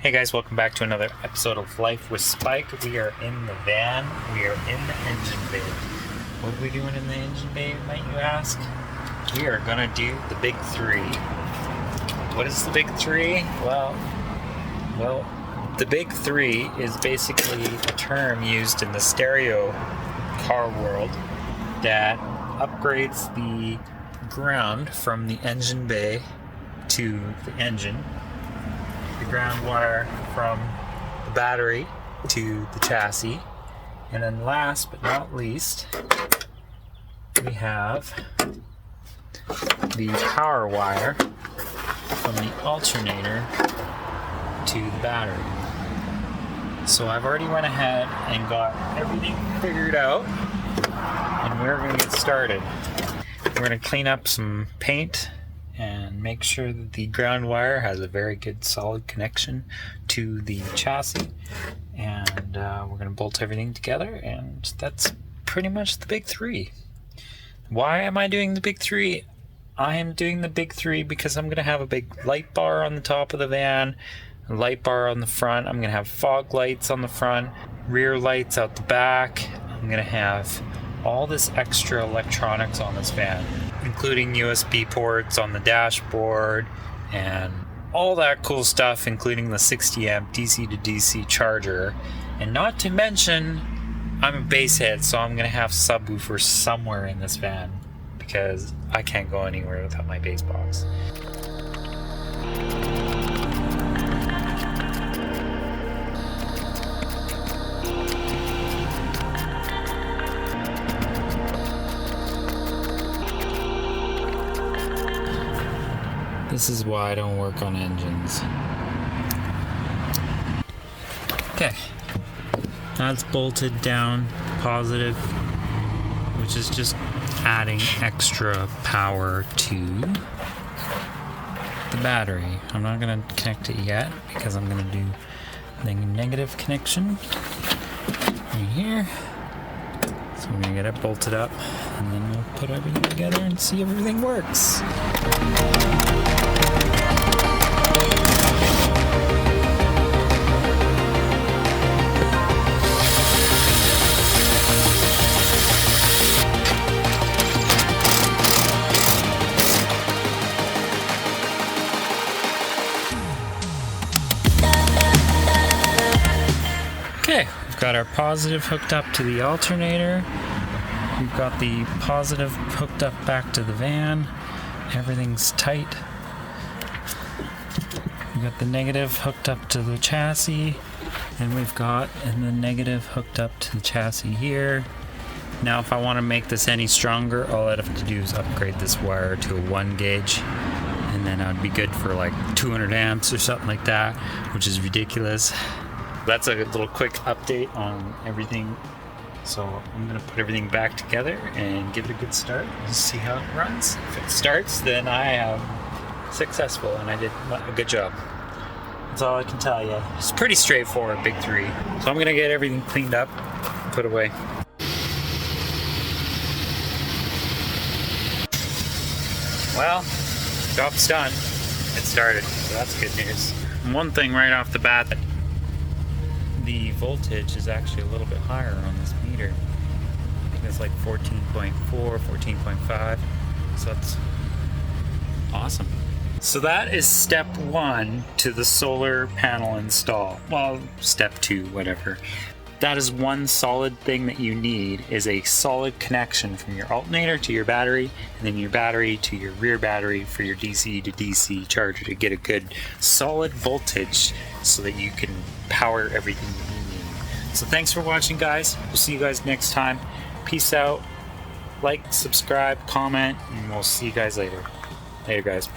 Hey guys, welcome back to another episode of Life with Spike. We are in the van. We are in the engine bay. What are we doing in the engine bay, might you ask? We are gonna do the big three. What is the big three? Well, the big three is basically a term used in the stereo car world that upgrades the ground from the engine bay to the engine, the ground wire from the battery to the chassis, and then last but not least, we have the power wire from the alternator to the battery. So I've already went ahead and got everything figured out, and we're going to get started. We're going to clean up some paint and make sure that the ground wire has a very good solid connection to the chassis, and we're going to bolt everything together, and that's pretty much the big three. Why am I doing the big three? I am doing the big three because I'm going to have a big light bar on the top of the van, a light bar on the front. I'm going to have fog lights on the front, rear lights out the back. I'm going to have all this extra electronics on this van, including USB ports on the dashboard and all that cool stuff, including the 60 amp DC to DC charger. And not to mention, I'm a bass head, so I'm gonna have subwoofers somewhere in this van because I can't go anywhere without my bass box. This is why I don't work on engines. Okay, that's bolted down positive, which is just adding extra power to the battery. I'm not going to connect it yet because I'm going to do the negative connection right here. So I'm going to get it bolted up, and then we'll put everything together and see if everything works. Okay, we've got our positive hooked up to the alternator. We've got the positive hooked up back to the van. Everything's tight. We've got the negative hooked up to the chassis, and we've got the negative hooked up to the chassis here. Now if I want to make this any stronger, all I'd have to do is upgrade this wire to a 1 gauge, and then I'd be good for like 200 amps or something like that, which is ridiculous. That's a little quick update on everything. So I'm going to put everything back together and give it a good start and see how it runs. If it starts, then I am successful and I did a good job. That's all I can tell you. It's pretty straightforward, big three. So I'm going to get everything cleaned up, put away. Well, job's done. It started, so that's good news. And one thing right off the bat, the voltage is actually a little bit higher on this meter. I think it's like 14.4, 14.5. So that's awesome. So that is step 1 to the solar panel install. Well, step 2, whatever. That is one solid thing that you need, is a solid connection from your alternator to your battery, and then your battery to your rear battery for your DC to DC charger to get a good solid voltage so that you can power everything that you need. So thanks for watching, guys. We'll see you guys next time. Peace out. Like, subscribe, comment, and we'll see you guys later. Later, guys.